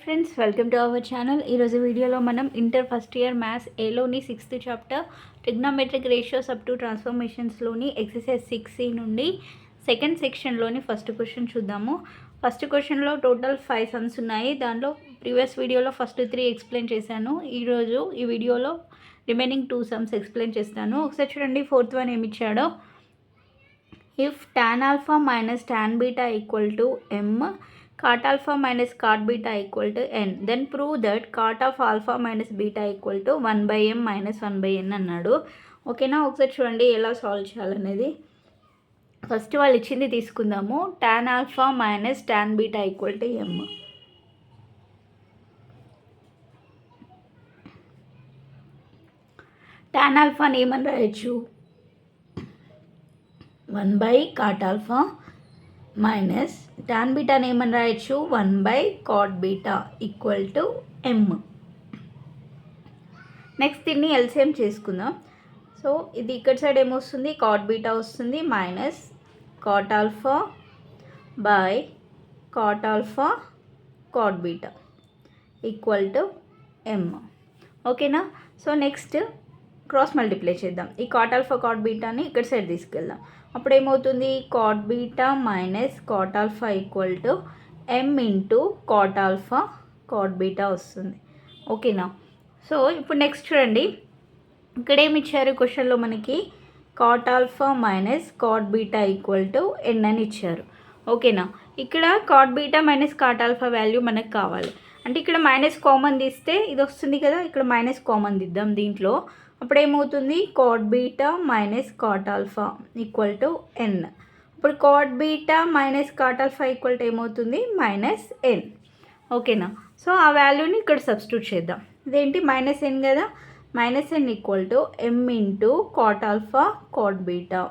Friends, welcome to our channel. ఈరోజు వీడియోలో మనం ఇంటర్ ఫస్ట్ ఇయర్ మ్యాథ్స్ ఏలోని 6th chapter trigonometric ratios up to ట్రాన్స్ఫర్మేషన్స్లోని ఎక్సర్సైజ్ 6C నుండి సెకండ్ సెక్షన్లోని ఫస్ట్ క్వశ్చన్ చూద్దాము. ఫస్ట్ క్వశ్చన్లో టోటల్ 5 సమ్స్ ఉన్నాయి. దానిలో ప్రీవియస్ వీడియోలో ఫస్ట్ 3 ఎక్స్ప్లెయిన్ చేశాను. ఈరోజు ఈ వీడియోలో రిమైనింగ్ 2 సమ్స్ ఎక్స్ప్లెయిన్ చేస్తాను. ఒకసారి చూడండి, 4th వన్ ఏమి ఇచ్చాడో. If tan alpha minus tan beta equal to m, cot alpha minus cot beta equal to n, then prove that cot of alpha minus beta equal to 1/m minus 1/n అన్నాడు. ఓకేనా, ఒకసారి చూడండి ఎలా solve చేయాలనేది. First వాళ్ళు ఇచ్చింది తీసుకుందాము. tan alpha minus tan beta equal to m. tan alpha ఏమని రాయొచ్చు? 1/cot alpha minus tan beta ఏమని రాయొచ్చు? 1/cot beta equal to m. Next దీన్ని ఎల్సిఎం చేసుకుందాం. సో ఇది ఇక్కడ సైడ్ ఏమొస్తుంది? cot beta వస్తుంది, minus cot alpha by cot alpha cot beta equal to m. ఓకేనా, సో నెక్స్ట్ క్రాస్ మల్టిప్లై చేద్దాం. ఈ cot alpha cot betaని ఇక్కడ సైడ్ తీసుకెళ్దాం. అప్పుడు ఏమవుతుంది? cot beta minus cot alpha equal to m into cot alpha cot beta వస్తుంది. ఓకేనా, so ఇప్పుడు నెక్స్ట్ చూడండి, ఇక్కడ ఏమి ఇచ్చారు క్వశ్చన్లో మనకి? cot alpha minus cot beta equal to n అని ఇచ్చారు. ఓకేనా, ఇక్కడ cot beta minus cot alpha value మనకు కావాలి. అంటే ఇక్కడ మైనస్ కామన్ తీస్తే ఇది వస్తుంది కదా, ఇక్కడ మైనస్ కామన్ తీద్దాం దీంట్లో. అప్పుడు ఏమవుతుంది? cot beta minus cot alpha equal to n. ఇప్పుడు cot beta minus cot alpha equal to ఏమవుతుంది? Minus n. ఓకేనా, సో ఆ వాల్యూని ఇక్కడ సబ్స్టిట్యూట్ చేద్దాం. ఇదేంటి? మైనస్ n కదా, minus n equal to m into cot alpha cot beta.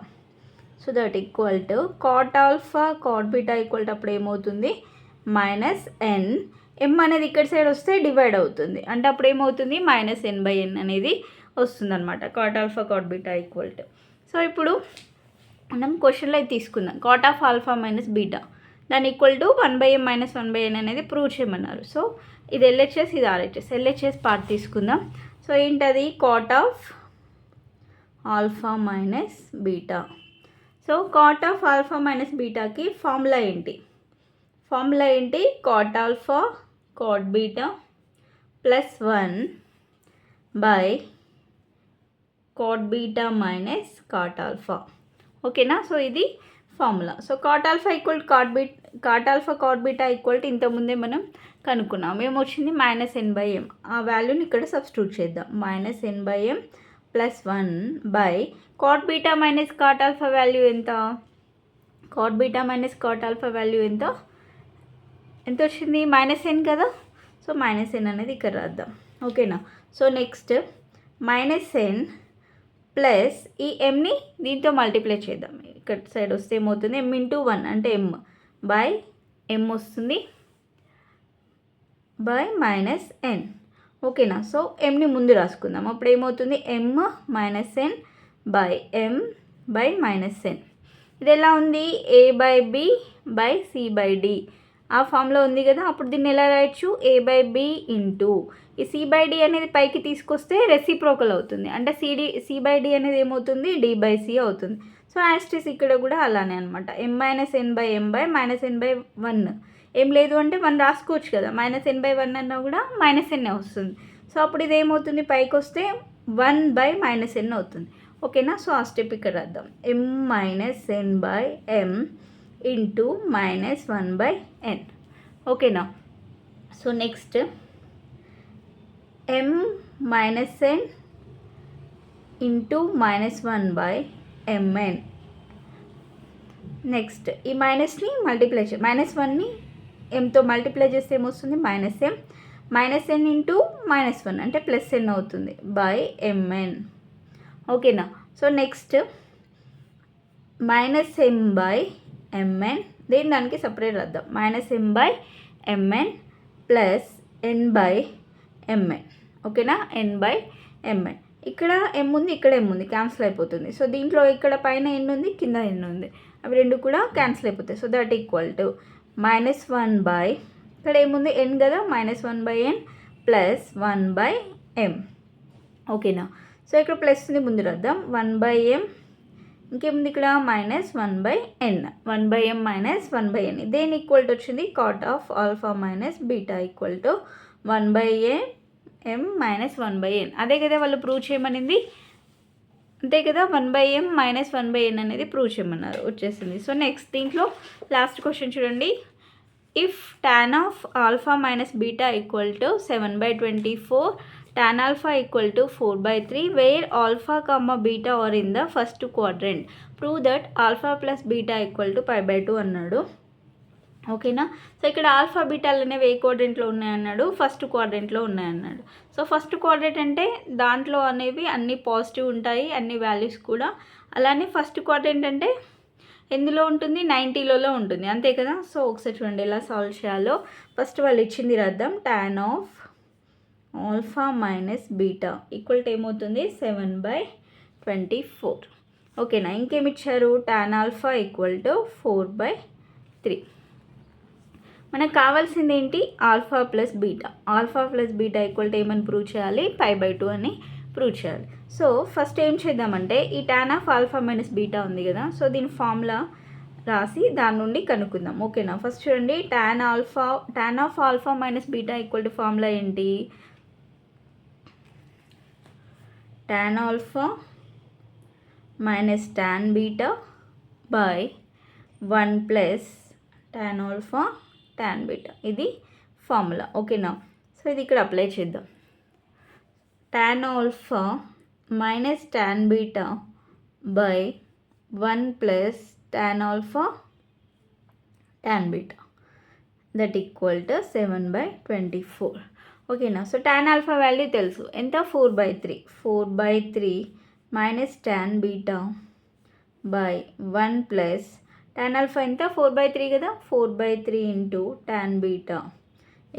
So that equal to cot alpha cot beta equal to అప్పుడు ఏమవుతుంది? Minus n. m అనేది ఇక్కడ సైడ్ వస్తే డివైడ్ అవుతుంది, అంటే అప్పుడు ఏమవుతుంది? మైనస్ n/n అనేది వస్తుందన్నమాట. cot alpha cot beta equal to. So ఇప్పుడు మనం క్వశ్చన్లో అయితే తీసుకుందాం. cot of alpha minus beta దాని equal to 1/m minus 1/n అనేది ప్రూవ్ చేయమన్నారు. సో ఇది ఎల్హెచ్ఎస్, ఇది ఆర్హెచ్ఎస్. ఎల్హెచ్ఎస్ పార్ట్ తీసుకుందాం. సో ఏంటది? cot of alpha minus beta. So cot of alpha minus బీటాకి ఫార్ములా ఏంటి? cot alpha cot beta plus 1 by cot beta minus cot alpha. ఓకేనా, so ఇది formula. So cot alpha equal cot alpha cot beta equal to ఇంతకుముందే మనం కనుక్కున్నాం. ఏమొచ్చింది? Minus n/m. ఆ వాల్యూని ఇక్కడ సబ్స్టిట్యూట్ చేద్దాం. Minus n/m plus 1 by cot beta minus cot alpha value ఎంత? cot beta minus cot alpha value ఎంత వచ్చింది? మైనస్ n కదా, సో మైనస్ n అనేది ఇక్కడ రాద్దాం. ఓకేనా, so next minus n plus ఈ mని దీంతో మల్టిప్లై చేద్దాం. ఇక్కడ సైడ్ వస్తే ఏమవుతుంది? m ఇంటూ 1 అంటే m బై m వస్తుంది బై మైనస్ n. ఓకేనా, సో mని ముందు రాసుకుందాం. అప్పుడు ఏమవుతుంది? m minus n by m by minus n. ఇది ఎలా ఉంది? a by b by c by d ఆ ఫామ్లో ఉంది కదా. అప్పుడు దీన్ని ఎలా రాయొచ్చు? a బై b ఇంటూ ఈ c బై d అనేది పైకి తీసుకొస్తే రెసిప్రోకల్ అవుతుంది, అంటే c బై d అనేది ఏమవుతుంది? d బై c అవుతుంది. సో యాస్టిస్ ఇక్కడ కూడా అలానే అనమాట. m minus n by m by minus n by 1. ఏం లేదు అంటే 1 రాసుకోవచ్చు కదా, మైనస్ n బై 1 అన్నా కూడా మైనస్ n వస్తుంది. సో అప్పుడు ఇది ఏమవుతుంది? పైకి వస్తే 1 బై మైనస్ n అవుతుంది. ఓకేనా, సో ఆ స్టెప్ ఇక్కడ రాద్దాం. m minus n by m into minus 1 by n. ఓకేనా, so next m minus n into minus 1 by mn. Next ఈ మైనస్ని మల్టిప్లై మైనస్ 1ని mతో మల్టిప్లై చేస్తే ఏమొస్తుంది? Minus m minus n into minus 1 అంటే ప్లస్ n అవుతుంది by mn. ఓకేనా, so next minus m by mn, దేని దానికి సపరేట్ రాద్దాం. Minus m by mn plus n by mn. ఓకేనా, n బై mn. ఇక్కడ m ఉంది, ఇక్కడ m ఉంది, క్యాన్సిల్ అయిపోతుంది. సో దీంట్లో ఇక్కడ పైన n ఉంది, కింద n ఉంది, అవి రెండు కూడా క్యాన్సిల్ అయిపోతాయి. So that equal to -1 by ఇక్కడ ఏముంది n కదా, -1/n ప్లస్ 1/m. ఓకేనా. సో ఇక్కడ ప్లస్ ఉంది ముందు రాద్దాం, 1/m, ఇంకేముంది ఇక్కడ -1/n, 1/m మైనస్ 1/n. దేని ఈక్వల్ టు వచ్చింది, cot of alpha minus beta equal to 1/m minus 1/n. అదే కదా వాళ్ళు ప్రూవ్ చేయమనింది, అంతే కదా. 1/m మైనస్ 1/n అనేది ప్రూవ్ చేయమన్నారు, వచ్చేసింది. సో నెక్స్ట్ దీంట్లో లాస్ట్ క్వశ్చన్ చూడండి. If tan of alpha minus beta equal to 7/24, tan alpha equal to 4/3, where alpha comma beta are in the first quadrant, prove that alpha plus beta equal to pi/2 అన్నాడు. ఓకేనా. So ఇక్కడ alpha బీటాలు అనేవి ఏ క్వాడ్రెంట్లో ఉన్నాయన్నాడు, first క్వాడ్రెంట్లో ఉన్నాయన్నాడు. So first quadrant అంటే దాంట్లో అనేవి అన్ని positive ఉంటాయి, అన్ని వాల్యూస్ కూడా. అలానే ఫస్ట్ క్వాడ్రెంట్ అంటే ఎందులో ఉంటుంది, 90లలో ఉంటుంది, అంతే కదా. సో ఒకసారి చూడండి ఎలా సాల్వ్ చేయాలో. ఫస్ట్ వాళ్ళు ఇచ్చింది రాద్దాం. tan of alpha minus beta equal to ఏమవుతుంది, 7/24. ఓకేనా. ఇంకేమి ఇచ్చారు, tan ఆల్ఫా ఈక్వల్ టు 4/3. మనకు కావాల్సింది ఏంటి, alpha plus beta. Alpha plus beta equal to ఏమని ప్రూవ్ చేయాలి, pi/2 అని ప్రూవ్ చేయాలి. సో ఫస్ట్ ఏం చేద్దామంటే ఈ tan of alpha minus beta ఉంది కదా, సో దీని ఫార్ములా రాసి దాని నుండి కనుక్కుందాం. ఓకేనా. ఫస్ట్ చూడండి, tan of alpha minus beta equal to formula ఏంటి, tan alpha minus tan beta by 1 plus tan alpha tan beta, ఇది ఫార్ములా. ఓకేనా. సో ఇది ఇక్కడ అప్లై చేద్దాం. tan alpha minus tan beta by 1 plus tan alpha tan beta that equal to 7/24. ఓకేనా. So tan alpha value తెలుసు ఎంత, 4/3 minus tan beta by 1 plus tan alpha ఎంత, 4/3 కదా, 4/3 into tan beta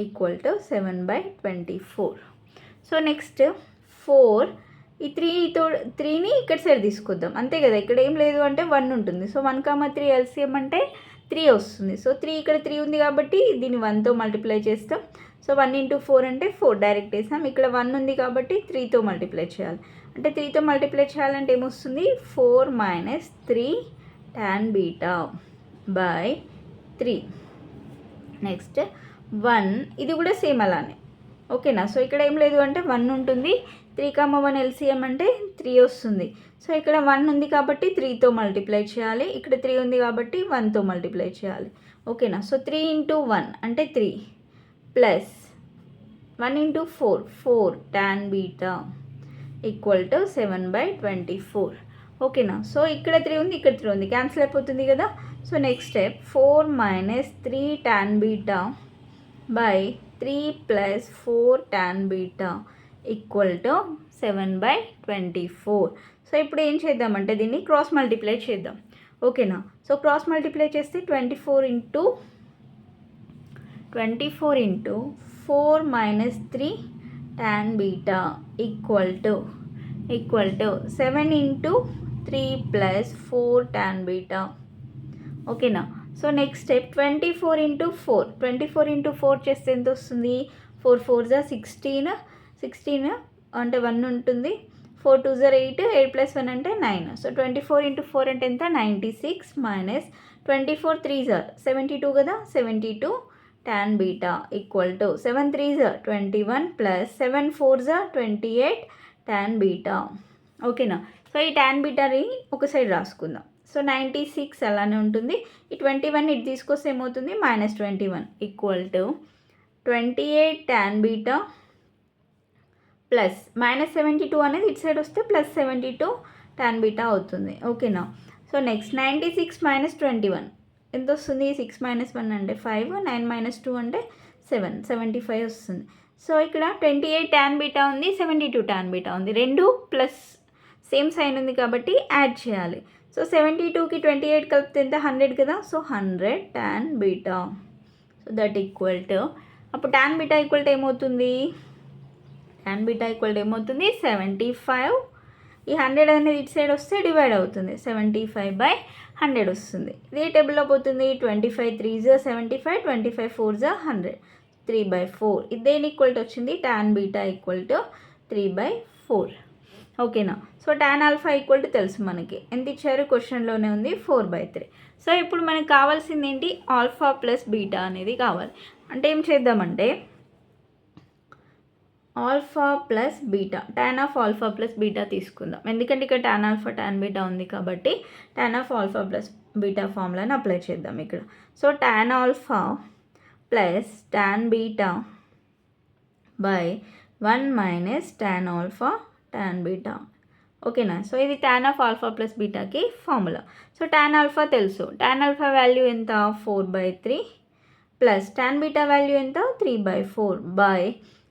equal to 7/24. So next 4, ఈ 3ని ఇక్కడ side తీసుకొద్దాం, అంతే కదా. ఇక్కడ ఏం లేదు అంటే 1 ఉంటుంది. సో 1, 3 ఎల్సిఎం అంటే 3 వస్తుంది. సో 3 ఇక్కడ 3 ఉంది కాబట్టి దీన్ని 1తో మల్టిప్లై చేస్తాం. సో 1 × 4 అంటే 4 డైరెక్ట్ వేసాం. ఇక్కడ 1 ఉంది కాబట్టి 3తో మల్టిప్లై చేయాలి. అంటే 3తో మల్టిప్లై చేయాలంటే ఏమొస్తుంది, 4 - 3 tan బీటా బై 3. నెక్స్ట్ 1, ఇది కూడా సేమ్ అలానే. ఓకేనా. సో ఇక్కడ ఏం లేదు అంటే 1 ఉంటుంది, 3, 1 ఎల్సిఎం అంటే 3 వస్తుంది. సో ఇక్కడ 1 ఉంది కాబట్టి 3తో మల్టిప్లై చేయాలి, ఇక్కడ 3 ఉంది కాబట్టి 1తో మల్టిప్లై చేయాలి. ఓకేనా. సో 3 × 1 అంటే 3 plus 1 × 4 tan beta equal to 7/24. ఓకేనా. సో ఇక్కడ 3 ఉంది, ఇక్కడ 3 ఉంది, క్యాన్సిల్ అయిపోతుంది కదా. So next step 4 - 3 tan beta by 3 plus 4 tan beta equal to 7/24. So ఇప్పుడు ఏం చేద్దామంటే దీన్ని క్రాస్ మల్టిప్లై చేద్దాం. ఓకేనా. సో క్రాస్ మల్టిప్లై చేస్తే 24 × 4 - 3 tan beta equal to 7 × 3 plus 4 tan beta. ఓకేనా. సో నెక్స్ట్ స్టెప్ 24 × 4 చేస్తే ఎంత వస్తుంది, 4 × 4 = 16 అంటే 1 ఉంటుంది, 4 × 2 = 8, 8 + 1 అంటే 9. సో 24 × 4 అంటే ఎంత, 96 మైనస్ 24 × 3 = 72 కదా, 72 tan beta equal to 7 × 3 = 21 plus 7 × 4 = 28 tan beta. ఓకేనా. సో ఈ tan బీటాని ఒక సైడ్ రాసుకుందాం. సో 96 అలానే ఉంటుంది, ఈ 21 ఇటు తీసుకొస్తే ఏమవుతుంది, -21 equal to 28 tan beta plus -72 అనేది ఇటు సైడ్ వస్తే +72 tan బీటా అవుతుంది. ఓకేనా. సో నెక్స్ట్ 96 - 21 ఎంత వస్తుంది, 6 - 1 అంటే 5, 9 - 2 అంటే 7, 75 వస్తుంది. సో ఇక్కడ 28 tan బీటా ఉంది, 72 tan బీటా ఉంది, రెండు ప్లస్ సేమ్ సైన్ ఉంది కాబట్టి యాడ్ చేయాలి. సో 72కి 28 కలిపితే ఎంత, 100 కదా. So 100 tan beta. So that equal to, అప్పుడు tan బీటా ఈక్వల్ టు ఏమవుతుంది, 75. ఈ 100 అనేది ఇటు సైడ్ వస్తే డివైడ్ అవుతుంది, 75/100 వస్తుంది. ఇదే టేబుల్లో పోతుంది, 25 × 3 = 75, 25 × 4 = 100. 3/4. ఇది దేని ఈక్వల్ టు వచ్చింది, tan బీటా ఈక్వల్ టు 3/4. ఓకేనా. So tan alpha equal to తెలుసు మనకి, ఎంత ఇచ్చారు క్వశ్చన్లోనే ఉంది, 4/3. సో ఇప్పుడు మనకు కావాల్సింది ఏంటి, ఆల్ఫా ప్లస్ బీటా అనేది కావాలి. అంటే ఏం చేద్దామంటే alpha plus beta, tan of alpha plus beta తీసుకుందాం. ఎందుకంటే ఇక్కడ tan ఆల్ఫా tan బీటా ఉంది కాబట్టి tan of alpha plus beta ఫార్ములాని అప్లై చేద్దాం ఇక్కడ. So tan alpha plus tan beta by 1 minus tan alpha tan beta. ఓకేనా. సో ఇది tan ఆఫ్ ఆల్ఫా ప్లస్ బీటాకి ఫార్ములా. సో tan ఆల్ఫా తెలుసు, tan alpha value ఎంత, 4/3 ప్లస్ tan బీటా వాల్యూ ఎంత, 3/4 by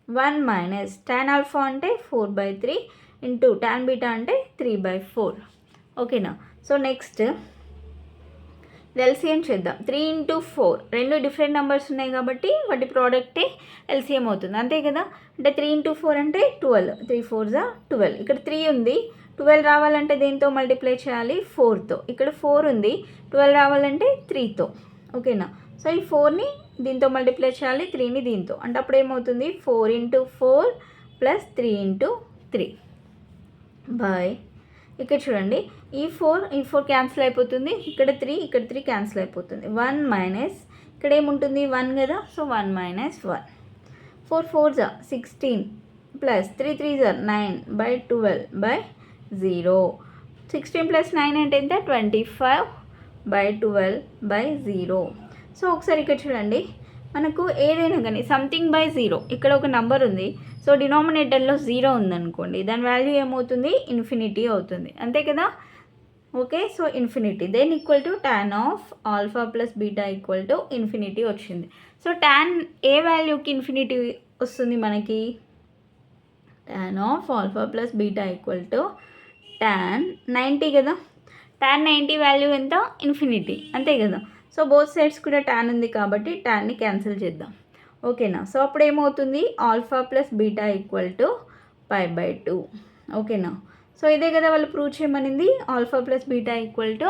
1 minus tan alpha అంటే 4/3 into tan beta అంటే 3/4. ఓకేనా. So next LCM చేద్దాం. 3 × 4 రెండు డిఫరెంట్ నెంబర్స్ ఉన్నాయి కాబట్టి వాటి ప్రోడక్టే ఎల్సిఎం అవుతుంది, అంతే కదా. అంటే 3 × 4 అంటే 12, 3 4s 12. ఇక్కడ 3 ఉంది, 12 రావాలంటే దేంతో మల్టిప్లై చేయాలి, 4తో. ఇక్కడ 4 ఉంది, 12 రావాలంటే 3తో. ఓకేనా. సో ఈ 4ని దీంతో మల్టిప్లై చేయాలి, 3ని దీంతో. అంటే అప్పుడు ఏమవుతుంది, 4 × 4 ప్లస్ 3 × 3 బై, ఇక్కడ చూడండి ఈ 4 క్యాన్సిల్ అయిపోతుంది, ఇక్కడ 3 క్యాన్సిల్ అయిపోతుంది. 1 మైనస్ ఇక్కడ ఏముంటుంది, 1 కదా. So 1 minus 1. 4 4s 16 plus 3 3s 9 by 12 by 0. 16 plus 9 అంటే ఎంత, 25 బై 12 బై 0. సో ఒకసారి ఇక్కడ చూడండి, మనకు ఏదైనా కానీ సంథింగ్ బై 0, ఇక్కడ ఒక నెంబర్ ఉంది. సో డినామినేటర్లో 0 ఉందనుకోండి, దాని వాల్యూ ఏమవుతుంది, ఇన్ఫినిటీ అవుతుంది, అంతే కదా. Okay. So infinity then equal to tan of alpha plus beta equal to infinity వచ్చింది. సో tan ఏ వాల్యూకి ఇన్ఫినిటీ వస్తుంది మనకి, tan of alpha plus beta equal to tan 90 కదా. tan 90 వాల్యూ ఎంత, ఇన్ఫినిటీ, అంతే కదా. సో బోత్ సైడ్స్ కూడా tan ఉంది కాబట్టి tanని క్యాన్సిల్ చేద్దాం. ఓకేనా. సో అప్పుడు ఏమవుతుంది, alpha plus beta equal to π/2. ఓకేనా. సో ఇదే కదా వాళ్ళు ప్రూవ్ చేయమనింది, alpha plus beta equal to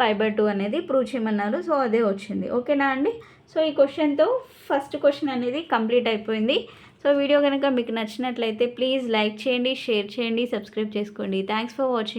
π/2 అనేది ప్రూవ్ చేయమన్నారు. సో అదే వచ్చింది. ఓకేనా అండి. సో ఈ క్వశ్చన్తో ఫస్ట్ క్వశ్చన్ అనేది కంప్లీట్ అయిపోయింది. సో వీడియో కనుక మీకు నచ్చినట్లయితే ప్లీజ్ లైక్ చేయండి, షేర్ చేయండి, సబ్స్క్రైబ్ చేసుకోండి. Thanks for watching.